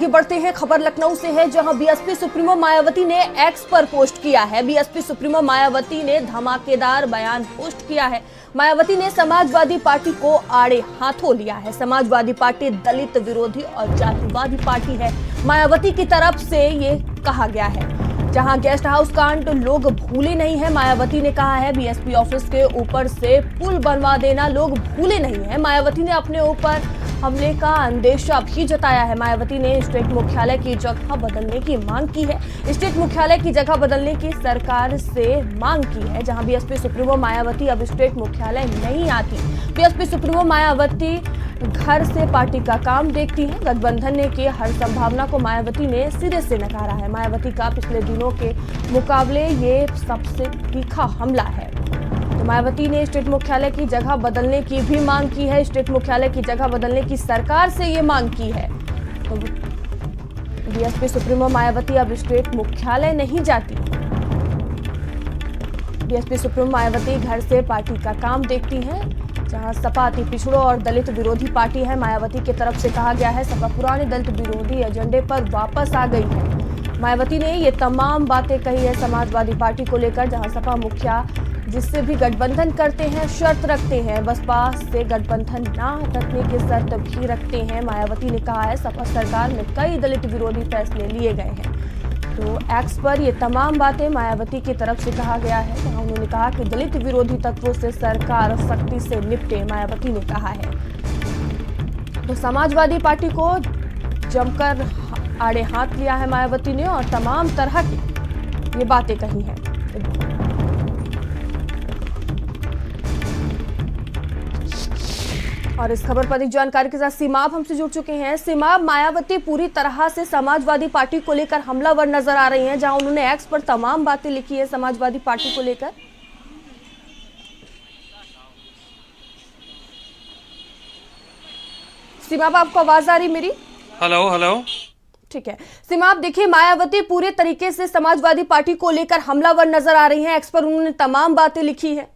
आगे बढ़ते हैं। खबर लखनऊ से है, जहां बीएसपी सुप्रीमो मायावती ने एक्स पर पोस्ट किया है। बीएसपी सुप्रीमो मायावती ने धमाकेदार बयान पोस्ट किया है। मायावती ने समाजवादी पार्टी को आड़े हाथों लिया है। समाजवादी पार्टी दलित विरोधी और जातिवादी पार्टी है, मायावती की तरफ से ये कहा गया है। जहां गेस्ट हाउस कांड लोग भूले नहीं है, मायावती ने कहा है। बीएसपी ऑफिस के ऊपर से पुल बनवा देना लोग भूले नहीं है। मायावती ने अपने ऊपर हमले का अंदेशा भी जताया है। मायावती ने स्टेट मुख्यालय की जगह बदलने की मांग की है। स्टेट मुख्यालय की जगह बदलने की सरकार से मांग की है। जहां बीएसपी सुप्रीमो मायावती अब स्टेट मुख्यालय नहीं आती। बीएसपी सुप्रीमो मायावती घर से पार्टी का काम देखती है। गठबंधन ने की हर संभावना को मायावती ने सिरे से नकारा है। मायावती का पिछले दिनों के मुकाबले ये सबसे तीखा हमला है। तो मायावती ने स्टेट मुख्यालय की जगह बदलने की भी मांग की है। स्टेट मुख्यालय की जगह बदलने की सरकार से ये मांग की है। तो बीएसपी सुप्रीमो मायावती अब स्टेट मुख्यालय नहीं जाती। बीएसपी सुप्रीमो मायावती घर से पार्टी का काम देखती हैं। जहां सपा अति पिछड़ों और दलित विरोधी पार्टी है। मायावती की तरफ से कहा गया है, सपा पुराने दलित विरोधी एजेंडे पर वापस आ गई है। मायावती ने ये तमाम बातें कही है समाजवादी पार्टी को लेकर। जहां सपा मुखिया जिससे भी गठबंधन करते हैं शर्त रखते हैं, बसपा से गठबंधन ना रखने की शर्त भी रखते हैं। मायावती ने कहा है, सपा सरकार में कई दलित विरोधी फैसले लिए गए हैं। तो एक्स पर ये तमाम बातें मायावती की तरफ से कहा गया है। जहां उन्होंने कहा कि दलित विरोधी तत्वों से सरकार सख्ती से निपटे, मायावती ने कहा है। तो समाजवादी पार्टी को जमकर आड़े हाथ लिया है मायावती ने और तमाम तरह की ये बातें कही हैं। और इस खबर पर अधिक जानकारी के साथ सीमाब हमसे जुड़ चुके हैं। सीमाब, मायावती पूरी तरह से समाजवादी पार्टी को लेकर हमलावर नजर आ रही हैं, जहां उन्होंने एक्स पर तमाम बातें लिखी है समाजवादी पार्टी को लेकर। सीमाब, आपको आवाज आ रही मेरी? हेलो हेलो, ठीक है। सीमाब, देखिए, मायावती पूरे तरीके से समाजवादी पार्टी को लेकर हमलावर नजर आ रही हैं। एक्स पर उन्होंने तमाम बातें लिखी है।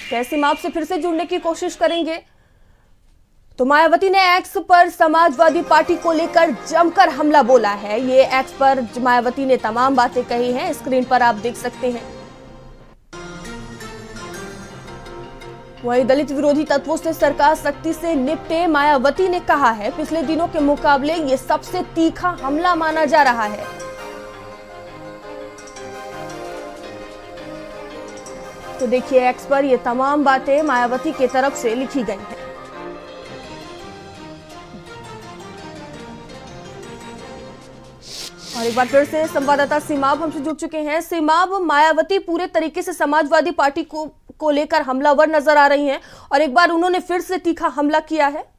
कैसे हम आपसे फिर से जुड़ने की कोशिश करेंगे। तो मायावती ने एक्स पर समाजवादी पार्टी को लेकर जमकर हमला बोला है। ये एक्स पर मायावती ने तमाम बातें कही हैं, स्क्रीन पर आप देख सकते हैं। वहीं दलित विरोधी तत्वों से सरकार सख्ती से निपटे, मायावती ने कहा है। पिछले दिनों के मुकाबले ये सबसे तीखा हमला माना जा रहा है। तो देखिए, एक्स पर ये तमाम बातें मायावती की तरफ से लिखी गई हैं। और एक बार फिर से संवाददाता सीमाब हमसे जुड़ चुके हैं। सीमाब, मायावती पूरे तरीके से समाजवादी पार्टी को लेकर हमलावर नजर आ रही हैं और एक बार उन्होंने फिर से तीखा हमला किया है।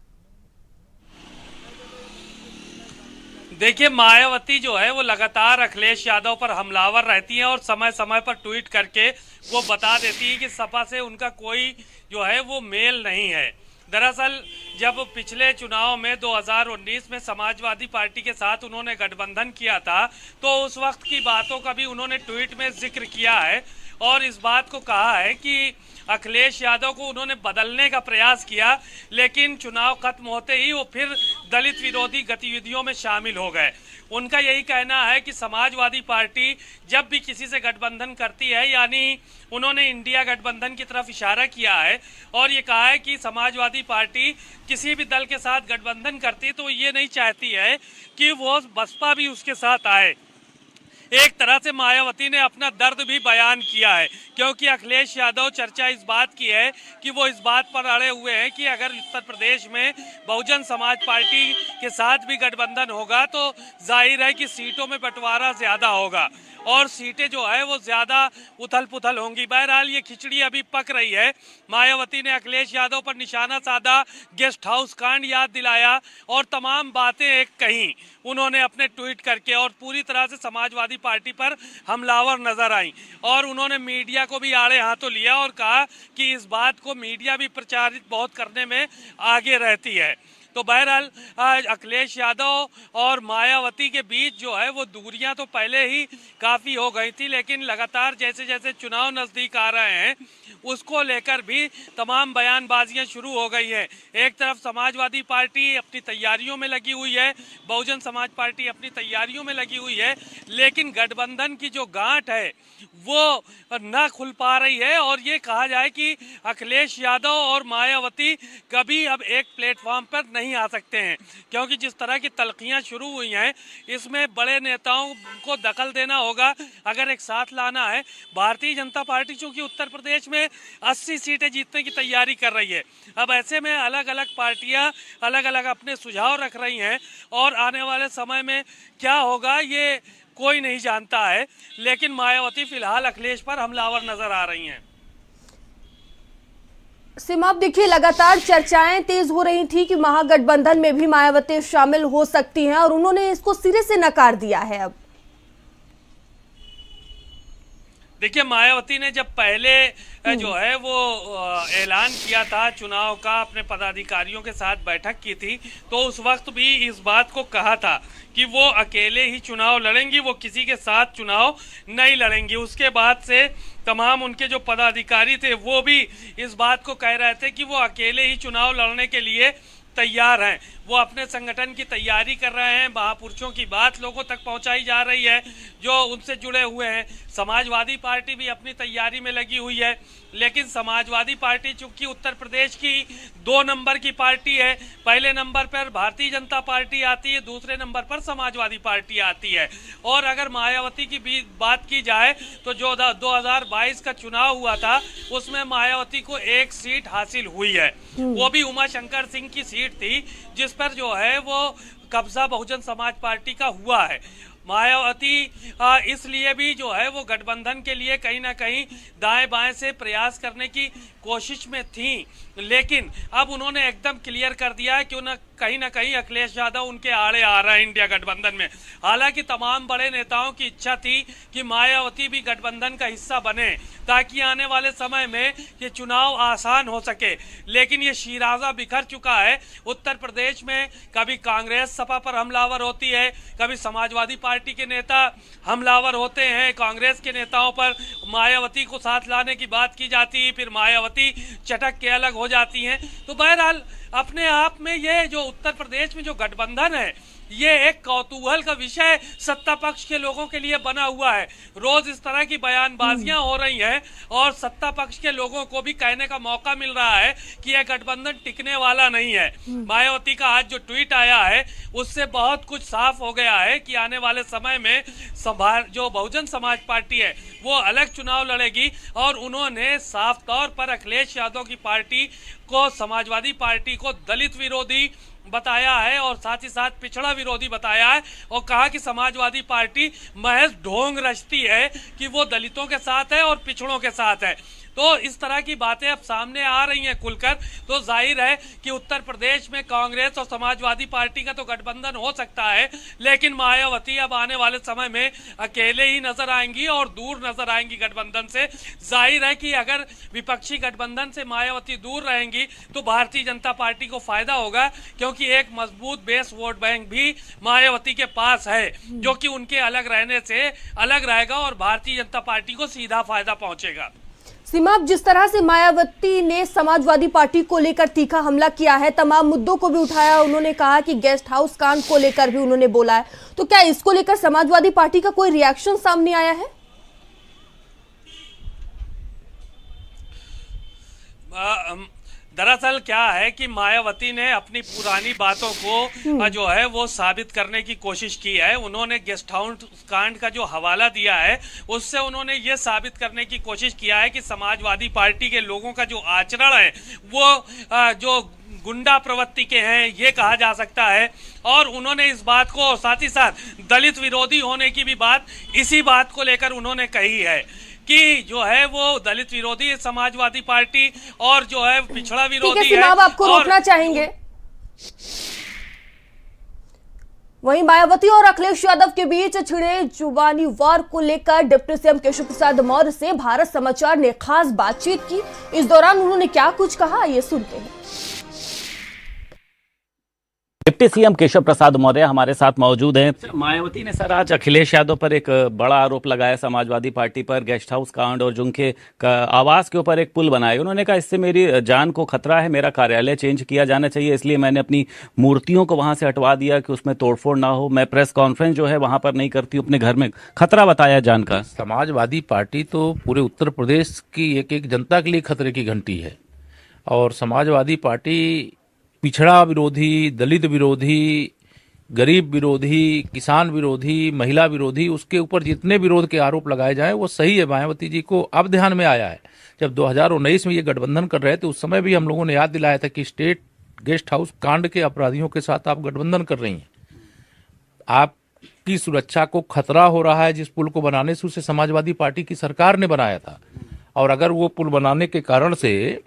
देखिए, मायावती जो है वो लगातार अखिलेश यादव पर हमलावर रहती है और समय समय पर ट्वीट करके वो बता देती है कि सपा से उनका कोई जो है वो मेल नहीं है। दरअसल जब पिछले चुनाव में 2019 में समाजवादी पार्टी के साथ उन्होंने गठबंधन किया था, तो उस वक्त की बातों का भी उन्होंने ट्वीट में जिक्र किया है और इस बात को कहा है कि अखिलेश यादव को उन्होंने बदलने का प्रयास किया, लेकिन चुनाव खत्म होते ही वो फिर दलित विरोधी गतिविधियों में शामिल हो गए। उनका यही कहना है कि समाजवादी पार्टी जब भी किसी से गठबंधन करती है, यानी उन्होंने इंडिया गठबंधन की तरफ इशारा किया है और ये कहा है कि समाजवादी पार्टी किसी भी दल के साथ गठबंधन करती है तो ये नहीं चाहती है कि वो बसपा भी उसके साथ आए। एक तरह से मायावती ने अपना दर्द भी बयान किया है, क्योंकि अखिलेश यादव चर्चा इस बात की है कि वो इस बात पर अड़े हुए हैं कि अगर उत्तर प्रदेश में बहुजन समाज पार्टी के साथ भी गठबंधन होगा तो जाहिर है कि सीटों में बंटवारा ज़्यादा होगा और सीटें जो है वो ज़्यादा उथल पुथल होंगी। बहरहाल ये खिचड़ी अभी पक रही है। मायावती ने अखिलेश यादव पर निशाना साधा, गेस्ट हाउस कांड याद दिलाया और तमाम बातें एक कहीं उन्होंने अपने ट्वीट करके और पूरी तरह से समाजवादी पार्टी पर हमलावर नजर आई और उन्होंने मीडिया को भी आड़े हाथों लिया और कहा कि इस बात को मीडिया भी प्रचारित बहुत करने में आगे रहती है। तो बहरहाल अखिलेश यादव और मायावती के बीच जो है वो दूरियां तो पहले ही काफ़ी हो गई थी, लेकिन लगातार जैसे जैसे चुनाव नज़दीक आ रहे हैं उसको लेकर भी तमाम बयानबाजियां शुरू हो गई है। एक तरफ समाजवादी पार्टी अपनी तैयारियों में लगी हुई है, बहुजन समाज पार्टी अपनी तैयारियों में लगी हुई है, लेकिन गठबंधन की जो गांठ है वो न खुल पा रही है। और ये कहा जाए कि अखिलेश यादव और मायावती कभी अब एक प्लेटफॉर्म पर नहीं आ सकते हैं, क्योंकि जिस तरह की तल्खियां शुरू हुई हैं इसमें बड़े नेताओं को दखल देना होगा अगर एक साथ लाना है। भारतीय जनता पार्टी चूंकि उत्तर प्रदेश में 80 सीटें जीतने की तैयारी कर रही है, अब ऐसे में अलग अलग पार्टियां अलग अलग अपने सुझाव रख रही हैं और आने वाले समय में क्या होगा ये कोई नहीं जानता है, लेकिन मायावती फिलहाल अखिलेश पर हमलावर नजर आ रही हैं। सीमा, आप देखिए लगातार चर्चाएं तेज हो रही थी कि महागठबंधन में भी मायावती शामिल हो सकती हैं और उन्होंने इसको सिरे से नकार दिया है। अब देखिए, मायावती ने जब पहले जो है वो ऐलान किया था चुनाव का, अपने पदाधिकारियों के साथ बैठक की थी, तो उस वक्त भी इस बात को कहा था कि वो अकेले ही चुनाव लड़ेंगी, वो किसी के साथ चुनाव नहीं लड़ेंगी। उसके बाद से तमाम उनके जो पदाधिकारी थे वो भी इस बात को कह रहे थे कि वो अकेले ही चुनाव लड़ने के लिए तैयार हैं, वो अपने संगठन की तैयारी कर रहे हैं। महापुरुषों की बात लोगों तक पहुंचाई जा रही है जो उनसे जुड़े हुए हैं। समाजवादी पार्टी भी अपनी तैयारी में लगी हुई है, लेकिन समाजवादी पार्टी चूंकि उत्तर प्रदेश की 2 नंबर की पार्टी है, पहले नंबर पर भारतीय जनता पार्टी आती है, दूसरे नंबर पर समाजवादी पार्टी आती है। और अगर मायावती की भी बात की जाए तो जो 2022 का चुनाव हुआ था उसमें मायावती को 1 सीट हासिल हुई है, वो भी उमाशंकर सिंह की सीट थी, जिस पर जो है वो कब्जा बहुजन समाज पार्टी का हुआ है। मायावती इसलिए भी जो है वो गठबंधन के लिए कहीं ना कहीं दाएं बाएं से प्रयास करने की कोशिश में थी, लेकिन अब उन्होंने एकदम क्लियर कर दिया है कि कहीं ना कहीं अखिलेश यादव उनके आड़े आ रहे हैं इंडिया गठबंधन में। हालांकि तमाम बड़े नेताओं की इच्छा थी कि मायावती भी गठबंधन का हिस्सा बने ताकि आने वाले समय में ये चुनाव आसान हो सके, लेकिन ये शिराजा बिखर चुका है। उत्तर प्रदेश में कभी कांग्रेस सपा पर हमलावर होती है, कभी समाजवादी पार्टी के नेता हमलावर होते हैं कांग्रेस के नेताओं पर, मायावती को साथ लाने की बात की जाती है, फिर मायावती चटक के अलग हो जाती हैं। तो बहरहाल अपने आप में ये जो उत्तर प्रदेश में जो गठबंधन है ये एक कौतूहल का विषय सत्ता पक्ष के लोगों के लिए बना हुआ है। रोज इस तरह की बयानबाजियां हो रही हैं और सत्ता पक्ष के लोगों को भी कहने का मौका मिल रहा है कि यह गठबंधन टिकने वाला नहीं है। मायावती का आज जो ट्वीट आया है उससे बहुत कुछ साफ हो गया है कि आने वाले समय में जो बहुजन समाज पार्टी है वो अलग चुनाव लड़ेगी और उन्होंने साफ तौर पर अखिलेश यादव की पार्टी को, समाजवादी पार्टी को दलित विरोधी बताया है और साथ ही साथ पिछड़ा विरोधी बताया है और कहा कि समाजवादी पार्टी महज ढोंग रचती है कि वो दलितों के साथ है और पिछड़ों के साथ है। तो इस तरह की बातें अब सामने आ रही हैं खुलकर, तो जाहिर है कि उत्तर प्रदेश में कांग्रेस और समाजवादी पार्टी का तो गठबंधन हो सकता है, लेकिन मायावती अब आने वाले समय में अकेले ही नजर आएंगी और दूर नजर आएंगी गठबंधन से। जाहिर है कि अगर विपक्षी गठबंधन से मायावती दूर रहेंगी तो भारतीय जनता पार्टी को फायदा होगा, क्योंकि एक मजबूत बेस वोट बैंक भी मायावती के पास है जो कि उनके अलग रहने से अलग रहेगा और भारतीय जनता पार्टी को सीधा फायदा पहुंचेगा। सीमा, जिस तरह से मायावती ने समाजवादी पार्टी को लेकर तीखा हमला किया है, तमाम मुद्दों को भी उठाया, उन्होंने कहा कि गेस्ट हाउस कांड को लेकर भी उन्होंने बोला है, तो क्या इसको लेकर समाजवादी पार्टी का कोई रिएक्शन सामने आया है? दरअसल क्या है कि मायावती ने अपनी पुरानी बातों को जो है वो साबित करने की कोशिश की है। उन्होंने गेस्ट हाउस कांड का जो हवाला दिया है उससे उन्होंने ये साबित करने की कोशिश किया है कि समाजवादी पार्टी के लोगों का जो आचरण है वो जो गुंडा प्रवृत्ति के हैं ये कहा जा सकता है। और उन्होंने इस बात को साथ ही साथ दलित विरोधी होने की भी बात इसी बात को लेकर उन्होंने कही है कि जो है वो दलित विरोधी समाजवादी पार्टी और जो है पिछड़ा विरोधी है। आपको रोकना चाहेंगे। वहीं मायावती और अखिलेश यादव के बीच छिड़े जुबानी वार को लेकर डिप्टी सीएम केशव प्रसाद मौर्य से भारत समाचार ने खास बातचीत की। इस दौरान उन्होंने क्या कुछ कहा, ये सुनते हैं। डिप्टी सीएम केशव प्रसाद मौर्य हमारे साथ मौजूद हैं। मायावती ने सर आज अखिलेश यादव पर एक बड़ा आरोप लगाया, समाजवादी पार्टी पर गेस्ट हाउस कांड और जुनके का आवास के ऊपर एक पुल बनाया। उन्होंने कहा इससे मेरी जान को खतरा है, मेरा कार्यालय चेंज किया जाना चाहिए, इसलिए मैंने अपनी मूर्तियों को वहां से हटवा दिया कि उसमें तोड़फोड़ ना हो। मैं प्रेस कॉन्फ्रेंस जो है वहां पर नहीं करती हूँ, अपने घर में। खतरा बताया जान का। समाजवादी पार्टी तो पूरे उत्तर प्रदेश की एक जनता के लिए खतरे की घंटी है और समाजवादी पार्टी पिछड़ा विरोधी, दलित विरोधी, गरीब विरोधी, किसान विरोधी, महिला विरोधी, उसके ऊपर जितने विरोध के आरोप लगाए जाएं वो सही है। मायावती जी को अब ध्यान में आया है। जब 2019 में ये गठबंधन कर रहे थे उस समय भी हम लोगों ने याद दिलाया था कि स्टेट गेस्ट हाउस कांड के अपराधियों के साथ आप गठबंधन कर रही हैं, आपकी सुरक्षा को खतरा हो रहा है। जिस पुल को बनाने से उसे समाजवादी पार्टी की सरकार ने बनाया था और अगर वो पुल बनाने के कारण से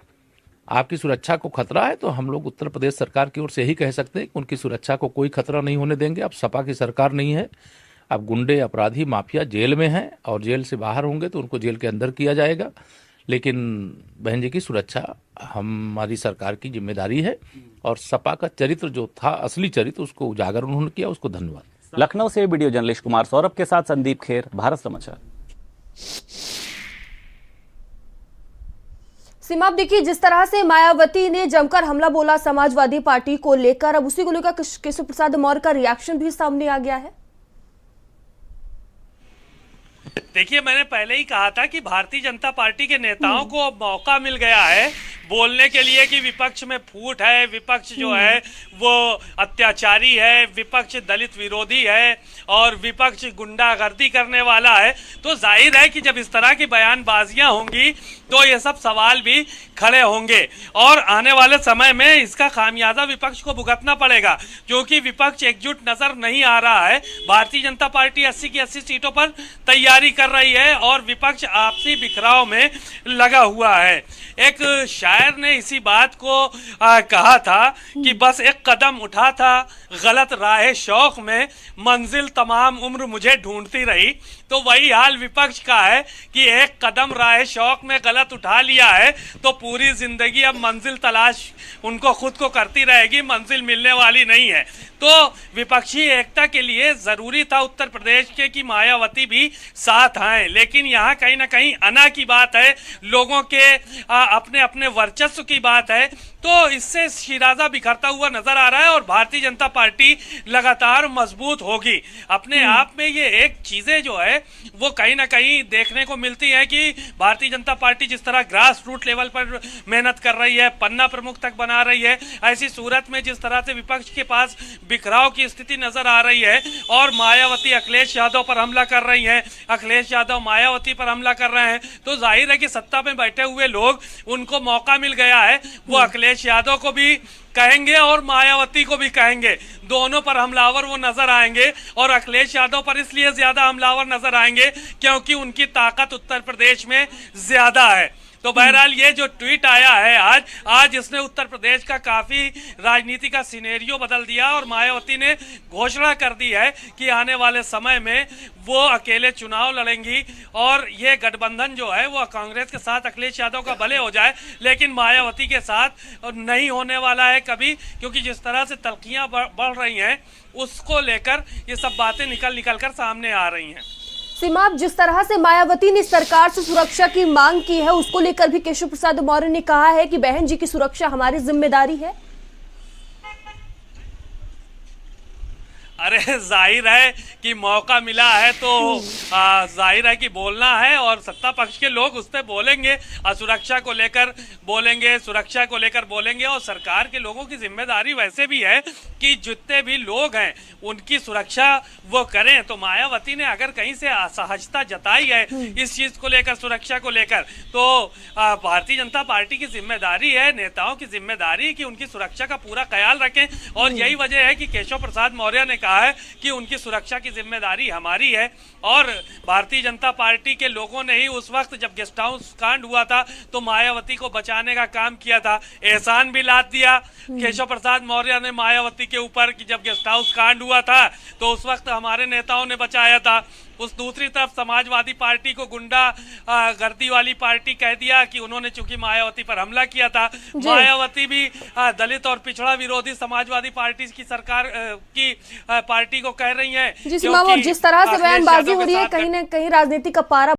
आपकी सुरक्षा को खतरा है तो हम लोग उत्तर प्रदेश सरकार की ओर से यही कह सकते हैं कि उनकी सुरक्षा को कोई खतरा नहीं होने देंगे। अब सपा की सरकार नहीं है, अब गुंडे, अपराधी, माफिया जेल में हैं और जेल से बाहर होंगे तो उनको जेल के अंदर किया जाएगा। लेकिन बहन जी की सुरक्षा हमारी सरकार की जिम्मेदारी है और सपा का चरित्र जो था, असली चरित्र, उसको उजागर उन्होंने किया, उसको धन्यवाद। लखनऊ से वीडियो जर्नलिस्ट कुमार सौरभ के साथ संदीप खेर, भारत समाचार। सीमा, आप देखिए जिस तरह से मायावती ने जमकर हमला बोला समाजवादी पार्टी को लेकर, अब उसी को लेकर केशव प्रसाद मौर्य का रिएक्शन भी सामने आ गया है। देखिए, मैंने पहले ही कहा था कि भारतीय जनता पार्टी के नेताओं को अब मौका मिल गया है बोलने के लिए कि विपक्ष में फूट है, विपक्ष जो है वो अत्याचारी है, विपक्ष दलित विरोधी है और विपक्ष गुंडागर्दी करने वाला है। तो जाहिर है कि जब इस तरह की बयानबाजियां होंगी तो ये सब सवाल भी खड़े होंगे और आने वाले समय में इसका खामियाजा विपक्ष को भुगतना पड़ेगा, क्योंकि विपक्ष एकजुट नजर नहीं आ रहा है। भारतीय जनता पार्टी 80 की 80 सीटों पर तैयारी कर रही है और विपक्ष आपसी बिखराव में लगा हुआ है। एक शायर ने इसी बात को कहा था कि बस एक कदम उठा था गलत राह शौक में, मंजिल तमाम उम्र मुझे ढूंढती रही। तो वही हाल विपक्ष का है कि एक कदम राह शौक में गलत उठा लिया है तो पूरी जिंदगी अब मंजिल तलाश उनको खुद को करती रहेगी, मंजिल मिलने वाली नहीं है। तो विपक्षी एकता के लिए जरूरी था उत्तर प्रदेश के कि मायावती भी साथ आए, लेकिन यहाँ कहीं ना कहीं अना की बात है, लोगों के अपने अपने वर्चस्व की बात है। तो इससे शिराजा बिखरता हुआ नजर आ रहा है और भारतीय जनता पार्टी लगातार मजबूत होगी। अपने आप में ये एक चीजें जो है वो कहीं ना कहीं देखने को मिलती है कि भारतीय जनता पार्टी जिस तरह ग्रास रूट लेवल पर मेहनत कर रही है, पन्ना प्रमुख तक बना रही है, ऐसी सूरत में जिस तरह से विपक्ष के पास बिखराव की स्थिति नजर आ रही है और मायावती अखिलेश यादव पर हमला कर रही हैं, अखिलेश यादव मायावती पर हमला कर रहे हैं, तो जाहिर है कि सत्ता में बैठे हुए लोग, उनको मौका मिल गया है, वो अखिलेश यादव को भी कहेंगे और मायावती को भी कहेंगे। दोनों पर हमलावर वो नजर आएंगे और अखिलेश यादव पर इसलिए ज्यादा हमलावर नजर आएंगे क्योंकि उनकी ताकत उत्तर प्रदेश में ज्यादा है। तो बहरहाल ये जो ट्वीट आया है आज इसने उत्तर प्रदेश का काफी राजनीति का सिनेरियो बदल दिया और मायावती ने घोषणा कर दी है कि आने वाले समय में वो अकेले चुनाव लड़ेंगी और ये गठबंधन जो है वो कांग्रेस के साथ अखिलेश यादव का भले हो जाए लेकिन मायावती के साथ नहीं होने वाला है कभी, क्योंकि जिस तरह से तलखियां बढ़ रही हैं उसको लेकर ये सब बातें निकल कर सामने आ रही हैं। सीमा, जिस तरह से मायावती ने सरकार से सुरक्षा की मांग की है उसको लेकर भी केशव प्रसाद मौर्य ने कहा है कि बहन जी की सुरक्षा हमारी जिम्मेदारी है। अरे जाहिर है कि मौका मिला है तो जाहिर है कि बोलना है और सत्ता पक्ष के लोग उस पर बोलेंगे, सुरक्षा को लेकर बोलेंगे, सुरक्षा को लेकर बोलेंगे और सरकार के लोगों की जिम्मेदारी वैसे भी है कि जितने भी लोग हैं उनकी सुरक्षा वो करें। तो मायावती ने अगर कहीं से असहजता जताई है इस चीज को लेकर, सुरक्षा को लेकर, तो भारतीय जनता पार्टी की जिम्मेदारी है, नेताओं की जिम्मेदारी कि उनकी सुरक्षा का पूरा ख्याल रखें और यही वजह है कि केशव प्रसाद मौर्य ने कहा है कि उनकी सुरक्षा की जिम्मेदारी हमारी है। और भारतीय जनता पार्टी के लोगों ने ही उस वक्त जब गेस्ट हाउस कांड हुआ था तो मायावती को बचाने का काम किया था, एहसान भी लाद दिया केशव प्रसाद मौर्य ने मायावती के ऊपर कि जब गेस्ट हाउस कांड हुआ था तो उस वक्त हमारे नेताओं ने बचाया था। उस दूसरी तरफ समाजवादी पार्टी को गुंडा गर्दी वाली पार्टी कह दिया कि उन्होंने चूंकि मायावती पर हमला किया था। मायावती भी दलित और पिछड़ा विरोधी समाजवादी पार्टी की सरकार की पार्टी को कह रही है। जिस तरह से बयानबाजी हो रही है, कहीं ना कहीं राजनीति का पारा